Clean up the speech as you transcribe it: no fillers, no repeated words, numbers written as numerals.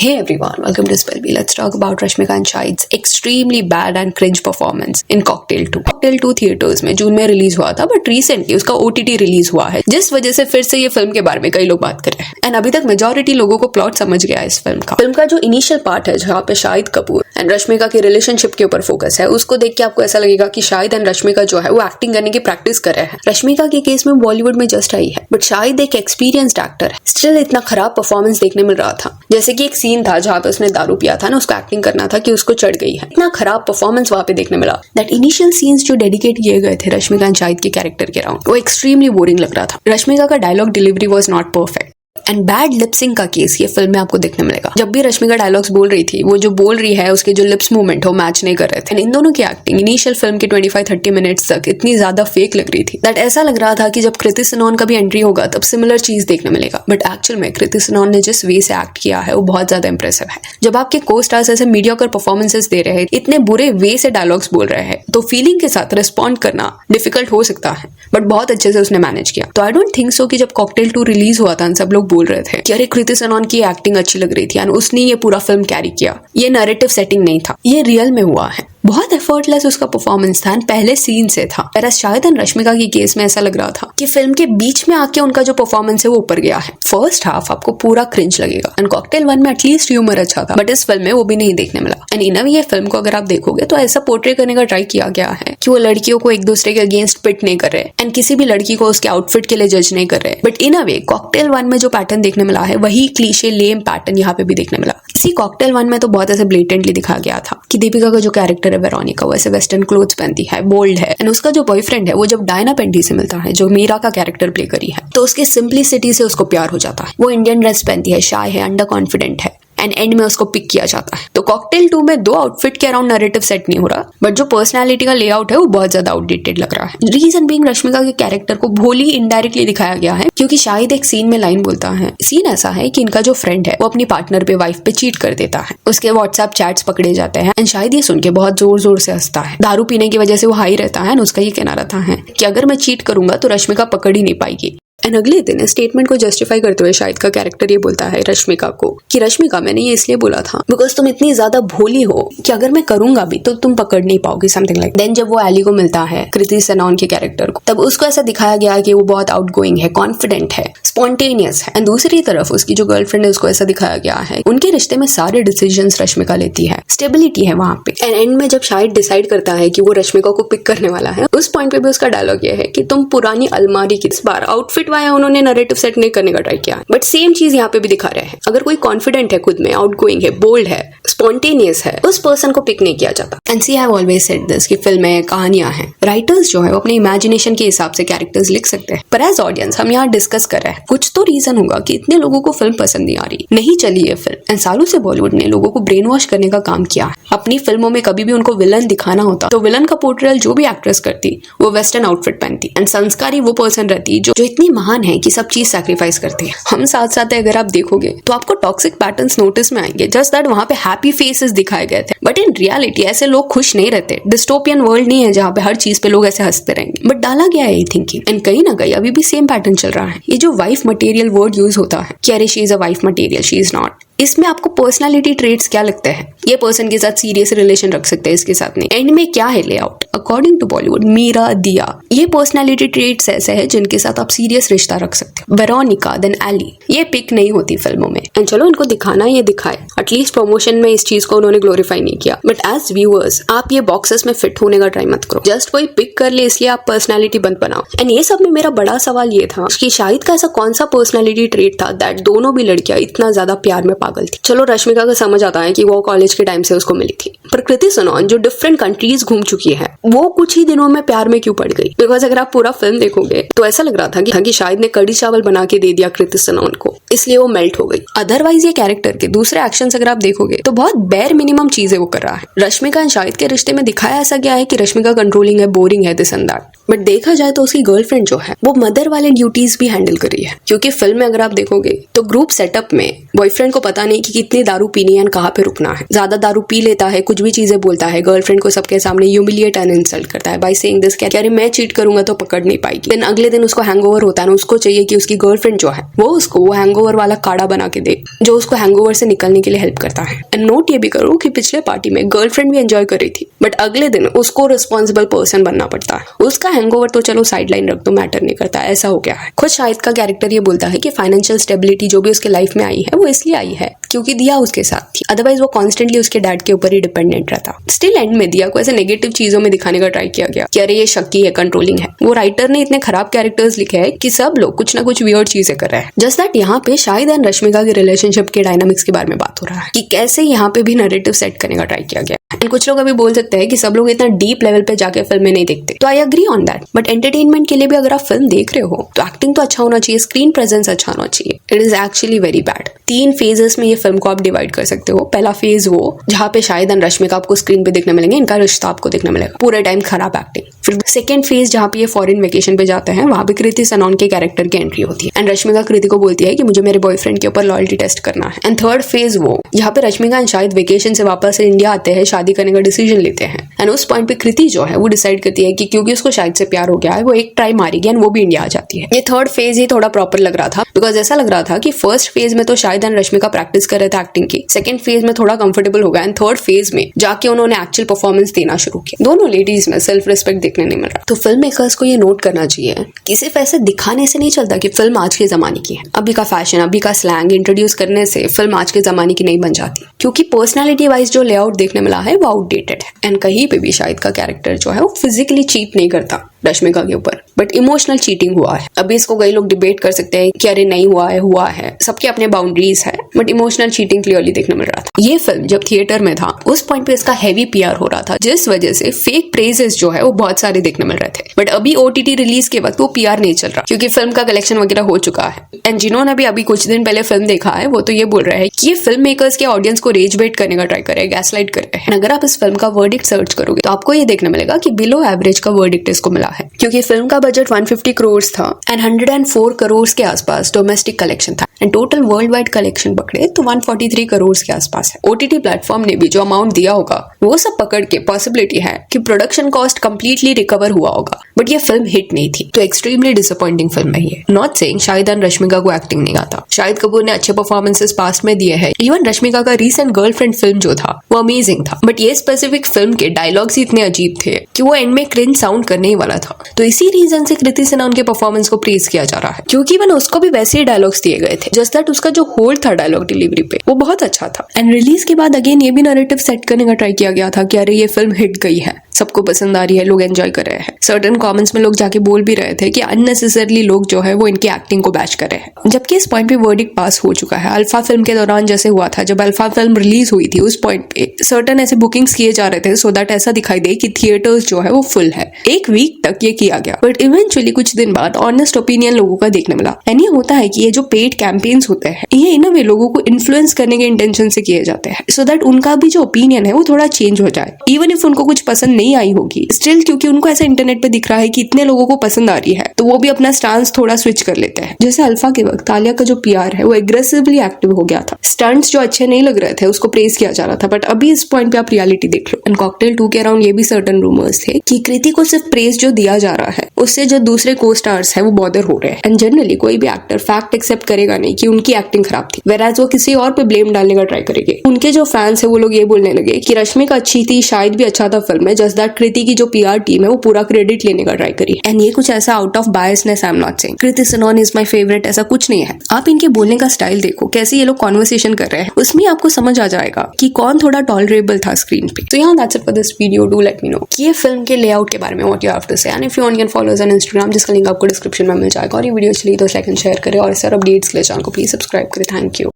Hey everyone, welcome to Spell Bee. Let's talk about Rashmika and Shahid's extremely bad and cringe performance in Cocktail 2. Cocktail 2 theatres में जून में release हुआ था, but recently उसका OTT release हुआ है, जिस वजह से फिर से ये फिल्म के बारे में कई लोग बात कर रहे हैं। एंड अभी तक मेजॉरिटी लोगों को प्लॉट समझ गया है इस फिल्म का। फिल्म का जो इनिशियल पार्ट है जहाँ पे शाहिद कपूर एंड रश्मिका की रिलेशनशिप के ऊपर फोकस है, उसको देख के आपको ऐसा लगेगा कि शाहिद एंड रश्मिका जो है वो एक्टिंग करने की प्रैक्टिस कर रहे हैं। रश्मिका के केस में बॉलीवुड में जस्ट आई है, बट शाहिद एक एक्सपीरियंस्ड एक्टर है। स्टिल इतना खराब परफॉर्मेंस देखने मिल रहा था। जैसे कि एक सीन था जहाँ पे उसने दारू पिया था ना, उसको एक्टिंग करना था कि उसको चढ़ गई है। इतना खराब परफॉर्मेंस वहां पे देखने मिला। दैट इनिशियल सीन्स जो डेडिकेट किए गए थे रश्मिका एंड शाहिद के कैरेक्टर के अराउंड, वो एक्सट्रीमली बोरिंग लग रहा था। रश्मिका का dialogue delivery was not perfect and bad lip syncing का केस ये फिल्म में आपको देखने मिलेगा। जब भी रश्मिका डायलॉग्स बोल रही थी, वो जो बोल रही है उसके जो लिप्स मूवमेंट हो मैच नहीं कर रहे थे। इन दोनों की एक्टिंग इनिशियल फिल्म के 25-30 मिनट्स तक इतनी ज्यादा फेक लग रही थी दैट ऐसा लग रहा था कि जब कृति सनोन का भी एंट्री होगा तब सिमिलर चीज देखने मिलेगा। बट एक्चुअल में कृति सनोन ने जिस वे से एक्ट किया है वो बहुत ज्यादा इंप्रेसिव है। जब आपके को स्टार्स ऐसे मीडियोकर परफॉर्मेंसेस दे रहे हैं, इतने बुरे वे से डायलॉग्स बोल रहे हैं, तो फीलिंग के साथ रिस्पॉन्ड करना डिफिकल्ट हो सकता है, बट बहुत अच्छे से उसने मैनेज किया। तो आई डोंट थिंक सो कि जब कॉकटेल 2 रिलीज हुआ था सब लोग बोल रहे थे कि अरे कृति सनोन की एक्टिंग अच्छी लग रही थी एंड उसने ये पूरा फिल्म कैरी किया, ये नैरेटिव सेटिंग नहीं था, ये रियल में हुआ है। बहुत एफर्टलेस उसका परफॉर्मेंस था एंड पहले सीन से था। पर शाहिद एंड रश्मिका की केस में ऐसा लग रहा था कि फिल्म के बीच में आके उनका जो परफॉर्मेंस है वो ऊपर गया है। फर्स्ट हाफ आपको पूरा क्रिंज लगेगा एंड कॉकटेल 1 में एटलीस्ट ह्यूमर अच्छा था, बट इस फिल्म में वो भी नहीं देखने मिला। एंड इन ये फिल्म को अगर आप देखोगे तो ऐसा पोर्ट्रे करने का ट्राई किया गया है कि वो लड़कियों को एक दूसरे के अगेंस्ट पिट नहीं कर रहे एंड किसी भी लड़की को उसके आउटफिट के लिए जज नहीं कर रहे। But in a way cocktail 1 में जो पैटर्न देखने मिला है वही क्लीशे लेम पैटर्न यहाँ पे भी देखने मिला। इसी कॉकटेल 1 में तो बहुत ऐसे ब्लेटेंटली दिखाया गया था कि दीपिका का जो कैरेक्टर है वेरोनिका, वो ऐसे वेस्टर्न क्लोथ्स पहनती है, बोल्ड है, एंड उसका जो बॉयफ्रेंड है वो जब डायना पेंटी से मिलता है, जो मीरा का कैरेक्टर प्ले करी है, तो उसकी सिंप्लिसिटी से उसको प्यार हो जाता है। वो इंडियन ड्रेस पहनती है, शाय है, अंडर कॉन्फिडेंट है एंड एंड में उसको पिक किया जाता है। तो कॉकटेल 2 में 2 आउटफिट के अराउंड नैरेटिव सेट नहीं हो रहा, बट जो पर्सनालिटी का लेआउट है वो बहुत ज्यादा आउटडेटेड लग रहा है। रीजन बीइंग रश्मिका के कैरेक्टर को भोली इनडायरेक्टली दिखाया गया है, क्योंकि शाहिद एक सीन में लाइन बोलता है। सीन ऐसा है कि इनका जो फ्रेंड है वो अपनी पार्टनर पे, वाइफ पे चीट कर देता है। उसके व्हाट्सएप चैट्स पकड़े जाते हैं एंड शाहिद ये सुन के बहुत जोर जोर से हंसता है। दारू पीने की वजह से वो हाई रहता है। उसका ये कहना रहता है कि अगर मैं चीट करूंगा तो रश्मिका पकड़ ही नहीं पाएगी। एंड अगले दिन स्टेटमेंट को जस्टिफाई करते हुए शाहिद का कैरेक्टर ये बोलता है रश्मिका को कि रश्मिका, मैंने ये इसलिए बोला था बिकॉज तुम इतनी ज्यादा भोली हो कि अगर मैं करूंगा भी तो तुम पकड़ नहीं पाओगी, समथिंग लाइक। देन जब वो एली को मिलता है, कृति सनोन के कैरेक्टर को, तब उसको ऐसा दिखाया गया कि वो बहुत आउटगोइंग है, कॉन्फिडेंट है, स्पॉन्टेनियस है। एंड दूसरी तरफ उसकी जो गर्लफ्रेंड है उसको ऐसा दिखाया गया है उनके रिश्ते में सारे डिसीजंस रश्मिका लेती है, स्टेबिलिटी है वहां पे। एंड एंड में जब शाहिद डिसाइड करता है कि वो रश्मिका को पिक करने वाला है, उस पॉइंट पे भी उसका डायलॉग ये है कि तुम पुरानी अलमारी की, इस बार आउटफिट वाया उन्होंने नैरेटिव सेट नहीं करने का ट्राई किया, बट सेम चीज यहाँ पे भी दिखा रहे हैं। अगर कोई कॉन्फिडेंट है, खुद में आउटगोइंग है, बोल्ड है, स्पॉन्टेनियस है, उस पर्सन को पिक नहीं किया जाता। And see I have always said this कि फिल्में, कहानियां हैं, राइटर्स जो है वो अपने इमेजिनेशन के हिसाब से कैरेक्टर्स लिख सकते हैं, पर एज ऑडियंस हम यहाँ डिस्कस कर रहे हैं। कुछ तो रीजन होगा कि इतने लोगों को फिल्म पसंद नहीं आ रही, नहीं चली है फिल्म। एंड सालों से बॉलीवुड ने लोगों को ब्रेन वॉश करने का काम किया है। अपनी फिल्मों में कभी भी उनको विलन दिखाना होता तो विलन का पोर्ट्रेयल जो भी एक्ट्रेस करती वो वेस्टर्न आउटफिट पहनती एंड संस्कारी वो पर्सन रहती जो इतनी महान है कि सब चीज सैक्रिफाइस करती है। हम साथ साथ अगर आप देखोगे तो आपको टॉक्सिक पैटर्न्स नोटिस में आएंगे। जस्ट दैट वहां पे हैप्पी फेसेस दिखाए गए थे, बट इन रियलिटी ऐसे लोग खुश नहीं रहते। डिस्टोपियन वर्ल्ड नहीं है जहाँ पे हर चीज पे लोग ऐसे हंसते रहेंगे, बट डाला गया है थिंकिंग। एंड कहीं ना कहीं अभी भी सेम पैटर्न चल रहा है। ये जो वाइफ मटेरियल वर्ड यूज होता है कि अरे she is a wife material, she is not, इसमें आपको पर्सनालिटी ट्रेट्स क्या लगते हैं? ये पर्सन के साथ सीरियस रिलेशन रख सकते हैं, इसके साथ नहीं। एंड में क्या है layout? According to Bollywood, Meera, Dia, ये पर्सनालिटी ट्रेट्स ऐसे हैं जिनके साथ आप सीरियस रिश्ता रख सकते हो। वेरोनिका, देन एली, ये पिक नहीं होती फिल्मों में। एंड चलो इनको दिखाना ये दिखाए, एटलीस्ट प्रमोशन में इस चीज को उन्होंने ग्लोरीफाई नहीं किया। बट एज व्यूअर्स आप ये बॉक्सेस में फिट होने का ट्राई मत करो। जस्ट कोई पिक कर ले इसलिए आप पर्सनैलिटी बंद बनाओ। एंड ये सब में मेरा बड़ा सवाल ये था कि शाहिद का ऐसा कौन सा पर्सनैलिटी ट्रेट था दैट दोनों भी लड़कियां इतना ज्यादा प्यार में पागल थी। चलो रश्मिका का समझ आता है कि वो कॉलेज के टाइम से उसको मिली थी, पर कृति सनोन जो डिफरेंट कंट्रीज घूम चुकी है वो कुछ ही दिनों में प्यार में क्यों पड़ गई? बिकॉज अगर आप पूरा फिल्म देखोगे तो ऐसा लग रहा था कि शाहिद ने कड़ी चावल बना के दे दिया कृति सनोन को, इसलिए वो मेल्ट हो गई। अदरवाइज ये कैरेक्टर के दूसरे एक्शंस अगर आप देखोगे तो बहुत बेयर मिनिमम चीजें वो कर रहा है। रश्मिका एंड शाहिद के रिश्ते में दिखाया ऐसा गया है कि रश्मिका कंट्रोलिंग है, बोरिंग है, दिस एंड दैट, बट देखा जाए तो उसकी गर्लफ्रेंड जो है वो मदर वाले ड्यूटीज भी हैंडल कर रही है, क्योंकि फिल्म में अगर आप देखोगे तो ग्रुप सेटअप में बॉयफ्रेंड को पता नहीं कि कितनी दारू पीनी है, कहाँ पे रुकना है। ज्यादा दारू पी लेता है, कुछ भी चीजें बोलता है, गर्लफ्रेंड को सबके सामने ह्यूमिलिएट एंड इंसल्ट करता है बाय सेइंग दिस कि अरे मैं चीट करूंगा तो पकड़ नहीं पाएगी। देन अगले दिन उसको हैंगओवर होता है ना, उसको चाहिए कि उसकी गर्लफ्रेंड जो है वो उसको वो हैंगओवर वाला काढ़ा बना के दे जो उसको हैंगओवर से निकलने के लिए हेल्प करता है। एंड नोट ये भी करो कि पिछले पार्टी में गर्लफ्रेंड भी एंजॉय कर रही थी, बट अगले दिन उसको रिस्पॉन्सिबल पर्सन बनना पड़ता है। उसका हैंगओवर तो चलो साइडलाइन रख दो, मैटर नहीं करता, ऐसा हो गया है। खुद शाहिद का कैरेक्टर ये बोलता है कि फाइनेंशियल स्टेबिलिटी जो भी उसके लाइफ में आई है वो इसलिए आई है क्योंकि दिया उसके साथ थी, अदरवाइज वो कॉन्स्टेंटली उसके डैड के ऊपर ही डिपेंडेंट रहता। स्टिल एंड में दिया को ऐसे नेगेटिव चीजों में दिखाने का ट्राई किया गया कि अरे ये शक्की है, कंट्रोलिंग है। वो राइटर ने इतने खराब कैरेक्टर्स लिखे हैं कि सब लोग कुछ ना कुछ वियर्ड चीजें कर रहे हैं। जस्ट दैट यहाँ पे शाहिद एंड रश्मिका के रिलेशनशिप के डायनामिक्स के बारे में बात हो रहा है कि कैसे यहाँ पे भी नैरेटिव सेट करने का ट्राई किया गया। एंड कुछ लोग अभी बोल सकते हैं कि सब लोग इतना डीप लेवल पे जाके फिल्में नहीं देखते, तो I agree on that. But entertainment के लिए भी अगर आप फिल्म देख रहे हो तो एक्टिंग तो अच्छा होना चाहिए, स्क्रीन प्रेजेंस अच्छा होना चाहिए। It is actually very bad. 3 phases में ये फिल्म को आप डिवाइड कर सकते हो। पहला फेज वो जहाँ पे शाहिद एंड रश्मिका आपको स्क्रीन पे देखने मिलेंगे, इनका रिश्ता आपको देखने मिलेगा, पूरे टाइम खराब एक्टिंग। फिर सेकंड फेज जहाँ पे ये फॉरेन वेकेशन पे जाते हैं, वहां पे कृति सनोन के कैरेक्टर की एंट्री होती है एंड रश्मिका कृति को बोलती है कि मुझे मेरे बॉयफ्रेंड के ऊपर लॉयल्टी टेस्ट करना है। एंड थर्ड फेज वो जहाँ पे रश्मिका एंड शाहिद वेकेशन से वापस इंडिया आते हैं, शादी करने का डिसीजन लेते हैं। एंड उस पॉइंट पे कृति जो है वो डिसाइड करती है कि क्योंकि उसको शाहिद से प्यार हो गया है, वो एक ट्राई मारेगी एंड वो भी इंडिया आ जाती है। ये थर्ड फेज ही थोड़ा प्रॉपर लग रहा था, बिकॉज ऐसा लग रहा था कि फर्स्ट फेज में तो शाहिद एंड रश्मिका प्रैक्टिस कर रहे थे एक्टिंग की, सेकंड फेज में थोड़ा कंफर्टेबल हो गया एंड थर्ड फेज में जाके उन्होंने एक्चुअल परफॉर्मेंस देना शुरू किया। दोनों लेडीज में सेल्फ रिस्पेक्ट देखने नहीं मिल रहा। तो फिल्म मेकर्स को ये नोट करना चाहिए कि सिर्फ ऐसे दिखाने से नहीं चलता कि फिल्म आज के जमाने की है। अभी का फैशन, अभी का स्लैंग इंट्रोड्यूस करने से फिल्म आज के जमाने की नहीं बन जाती, क्योंकि पर्सनालिटी वाइज जो लेआउट देखने मिला है वो आउटडेटेड है। एंड कहीं पे भी शाहिद का कैरेक्टर जो है वो फिजिकली चीट नहीं करता रश्मिका के ऊपर, बट इमोशनल चीटिंग हुआ है। अभी इसको कई लोग डिबेट कर सकते हैं कि अरे नहीं हुआ है, हुआ है, सबके अपने बाउंड्रीज है, बट इमोशनल चीटिंग क्लियरली देखने मिल रहा था। ये फिल्म जब थिएटर में था उस पॉइंट पे इसका हैवी पीआर हो रहा था, जिस वजह से फेक प्रेजेस जो है वो बहुत सारे देखने मिल रहे थे। बट अभी ओटीटी रिलीज के वक्त वो पीआर नहीं चल रहा, क्योंकि फिल्म का कलेक्शन वगैरह हो चुका है। एंड जिन्होंने भी अभी कुछ दिन पहले फिल्म देखा है वो तो ये बोल रहे हैं कि ये फिल्म मेकर्स के ऑडियंस को रेज बेट करने का ट्राई कर रहे हैं, गैसलाइट कर रहे हैं। अगर आप इस फिल्म का वर्डिक्ट सर्च करोगे तो आपको ये देखने मिलेगा कि बिलो एवरेज का वर्डिक्ट इसको मिला है, क्योंकि फिल्म का बजट 150 करोड़ था एंड 104 करोड़ के आसपास डोमेस्टिक कलेक्शन था and total world wide collection पकड़े तो 143 करोड़ के आसपास है। ओटीटी प्लेटफॉर्म ने भी जो अमाउंट दिया होगा वो सब पकड़ के पॉसिबिलिटी है कि प्रोडक्शन कॉस्ट कंप्लीटली रिकवर हुआ होगा, बट ये फिल्म हिट नहीं थी। तो एक्सट्रीमली डिसअपॉइंटिंग फिल्म है ये। Not saying Shahid and Rashmika को एक्टिंग नहीं आता, शाहिद कपूर ने अच्छे परफॉर्मेंसेस पास्ट में दिए हैं। इवन रश्मिका का रीसेंट गर्लफ्रेंड फिल्म जो था वो अमेजिंग था, बट ये स्पेसिफिक फिल्म के डायलॉग्स ही इतने अजीब थे कि वो एंड में क्रिंज साउंड करने ही वाला था। तो इसी रीजन से कृति सनोन के परफॉर्मेंस को प्रेज किया जा रहा है, क्योंकि इवन उसको भी वैसे ही डायलॉग्स दिए गए थे, जस्ट दैट उसका जो होल्ड था डायलॉग डिलीवरी पे वो बहुत अच्छा था। एंड रिलीज के बाद अगेन ये भी नैरेटिव सेट करने का ट्राई किया गया था कि अरे ये फिल्म हिट गई है, सबको पसंद आ रही है, लोग एंजॉय कर रहे हैं। सर्टेन कमेंट्स में लोग जाके बोल भी रहे थे कि अननेसेसरली लोग जो है वो इनकी एक्टिंग को बैच कर रहे हैं, जबकि इस पॉइंट पे वर्डिक्ट पास हो चुका है। अल्फा फिल्म के दौरान जैसे हुआ था, जब अल्फा फिल्म रिलीज हुई थी उस पॉइंट पे सर्टेन ऐसे बुकिंग्स किए जा रहे थे सो दैट ऐसा दिखाई दे कि थिएटर्स जो है वो फुल है। एक वीक तक ये किया गया, बट इवेंचुअली कुछ दिन बाद ऑनेस्ट ओपिनियन लोगों का देखने मिला। एंड ये होता है कि ये जो पेड कैंपेन्स होते हैं ये इन अ वे लोगों को इन्फ्लुएंस करने के इंटेंशन से किए जाते हैं, सो दैट उनका भी जो ओपिनियन है वो थोड़ा चेंज हो जाए। इवन इफ उनको कुछ पसंद नहीं आई होगी, स्टिल क्योंकि उनको ऐसा इंटरनेट पे दिख रहा है कि इतने लोगों को पसंद आ रही है तो वो भी अपना स्टांस थोड़ा स्विच कर लेते हैं। जैसे अल्फा के वक्त तालिया का जो पीआर है वो एग्रेसिवली एक्टिव हो गया था, स्टंट्स जो अच्छे नहीं लग रहे थे उसको प्रेज किया जा रहा था, बट अभी इस पॉइंट पे आप रियलिटी देख लो। एंड कॉकटेल 2 के अराउंड ये भी सर्टेन रूमर्स थे कि कृति को सिर्फ प्रेज जो दिया जा रहा है उससे जो दूसरे को स्टार्स है वो बॉदर हो रहे हैं। एंड जनरली कोई भी एक्टर फैक्ट एक्सेप्ट करेगा नहीं कि उनकी एक्टिंग खराब थी, वेराज वो किसी और पे ब्लेम डालने का ट्राई करेंगे। उनके जो फैंस है वो लोग ये बोलने लगे कि रश्मिका अच्छी थी, शायद भी अच्छा था फिल्म में, जस्ट दैट कृति की जो पीआर टीम है वो पूरा क्रेडिट लेने का ट्राई करी। एंड ये कुछ ऐसा out of biasness, I am not saying Kriti Sanon is my favourite, ऐसा कुछ नहीं है। आप इनके बोलने का स्टाइल देखो, कैसे ये लोग कॉन्वर्सेशन कर रहे हैं, उसमें आपको समझ आ जाएगा कि कौन थोड़ा टॉलरेबल था स्क्रीन पे। तो यहाँ that's it for this video. Do let me know कि ये फिल्म के लेआउट के बारे में व्हाट यू हैव टू से, and if you want can follow us on Instagram, जिसका लिंक आपको डिस्क्रिप्शन में मिल जाएगा। और ये वीडियो अच्छी लगी तो लाइक एंड शेयर करें, और सर अपडेट्स के लिए चैनल को प्लीज सब्सक्राइब करें। Thank you.